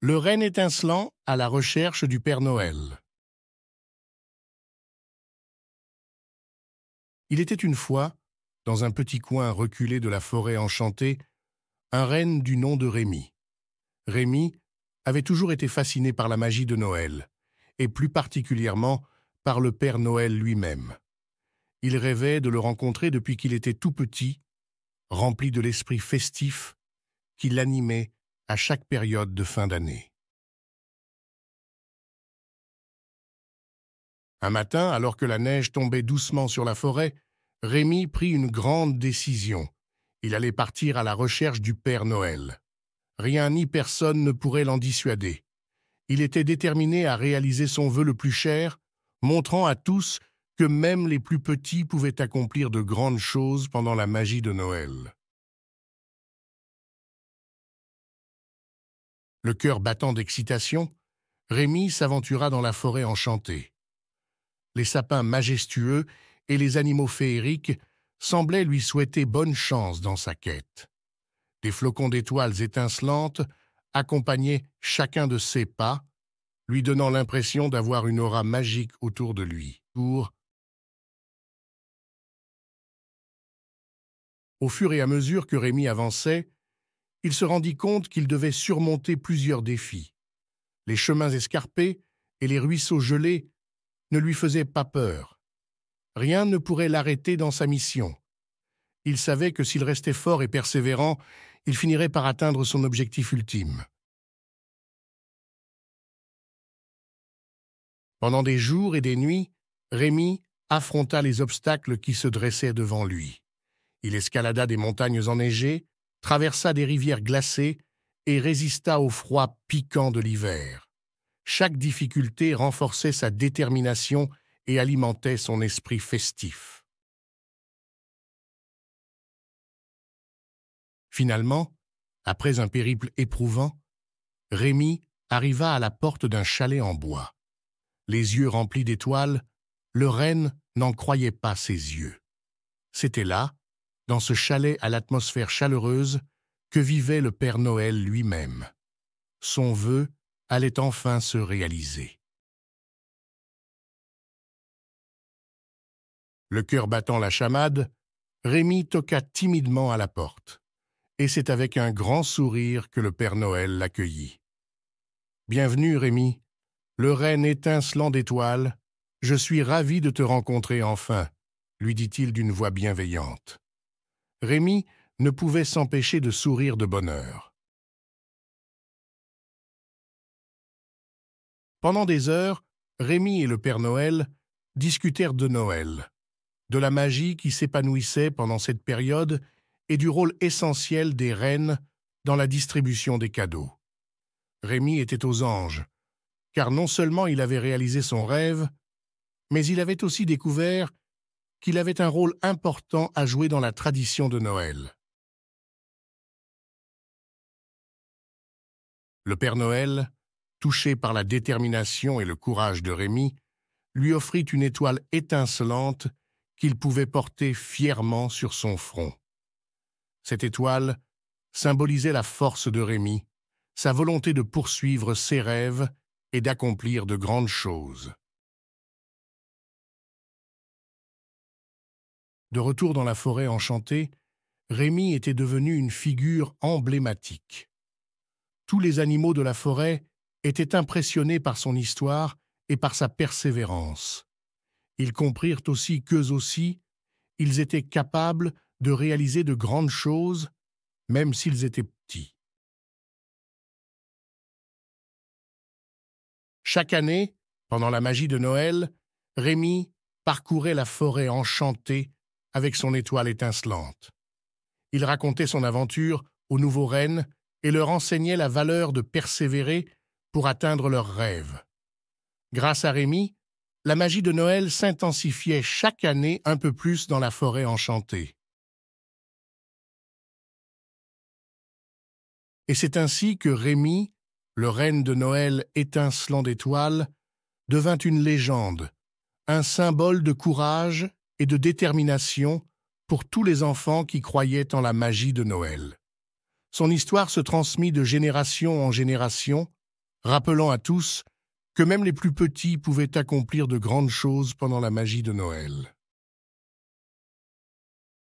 Le renne étincelant à la recherche du Père Noël. Il était une fois, dans un petit coin reculé de la forêt enchantée, un renne du nom de Rémi. Rémi avait toujours été fasciné par la magie de Noël, et plus particulièrement par le Père Noël lui-même. Il rêvait de le rencontrer depuis qu'il était tout petit, rempli de l'esprit festif qui l'animait à chaque période de fin d'année. Un matin, alors que la neige tombait doucement sur la forêt, Rémi prit une grande décision. Il allait partir à la recherche du Père Noël. Rien ni personne ne pourrait l'en dissuader. Il était déterminé à réaliser son vœu le plus cher, montrant à tous que même les plus petits pouvaient accomplir de grandes choses pendant la magie de Noël. Le cœur battant d'excitation, Rémi s'aventura dans la forêt enchantée. Les sapins majestueux et les animaux féeriques semblaient lui souhaiter bonne chance dans sa quête. Des flocons d'étoiles étincelantes accompagnaient chacun de ses pas, lui donnant l'impression d'avoir une aura magique autour de lui. Au fur et à mesure que Rémi avançait, il se rendit compte qu'il devait surmonter plusieurs défis. Les chemins escarpés et les ruisseaux gelés ne lui faisaient pas peur. Rien ne pourrait l'arrêter dans sa mission. Il savait que s'il restait fort et persévérant, il finirait par atteindre son objectif ultime. Pendant des jours et des nuits, Rémi affronta les obstacles qui se dressaient devant lui. Il escalada des montagnes enneigées, traversa des rivières glacées et résista au froid piquant de l'hiver. Chaque difficulté renforçait sa détermination et alimentait son esprit festif. Finalement, après un périple éprouvant, Rémi arriva à la porte d'un chalet en bois. Les yeux remplis d'étoiles, le renne n'en croyait pas ses yeux. C'était là, dans ce chalet à l'atmosphère chaleureuse, que vivait le Père Noël lui-même. Son vœu allait enfin se réaliser. Le cœur battant la chamade, Rémi toqua timidement à la porte. Et c'est avec un grand sourire que le Père Noël l'accueillit. « Bienvenue, Rémi, le renne étincelant d'étoiles. Je suis ravi de te rencontrer enfin, » lui dit-il d'une voix bienveillante. Rémi ne pouvait s'empêcher de sourire de bonheur. Pendant des heures, Rémi et le Père Noël discutèrent de Noël, de la magie qui s'épanouissait pendant cette période et du rôle essentiel des rennes dans la distribution des cadeaux. Rémi était aux anges, car non seulement il avait réalisé son rêve, mais il avait aussi découvert qu'il avait un rôle important à jouer dans la tradition de Noël. Le Père Noël, touché par la détermination et le courage de Rémi, lui offrit une étoile étincelante qu'il pouvait porter fièrement sur son front. Cette étoile symbolisait la force de Rémi, sa volonté de poursuivre ses rêves et d'accomplir de grandes choses. De retour dans la forêt enchantée, Rémi était devenu une figure emblématique. Tous les animaux de la forêt étaient impressionnés par son histoire et par sa persévérance. Ils comprirent aussi qu'eux aussi, ils étaient capables de réaliser de grandes choses, même s'ils étaient petits. Chaque année, pendant la magie de Noël, Rémi parcourait la forêt enchantée avec son étoile étincelante. Il racontait son aventure aux nouveaux rennes et leur enseignait la valeur de persévérer pour atteindre leurs rêves. Grâce à Rémi, la magie de Noël s'intensifiait chaque année un peu plus dans la forêt enchantée. Et c'est ainsi que Rémi, le renne de Noël étincelant d'étoiles, devint une légende, un symbole de courage et de détermination pour tous les enfants qui croyaient en la magie de Noël. Son histoire se transmit de génération en génération rappelant à tous que même les plus petits pouvaient accomplir de grandes choses pendant la magie de Noël.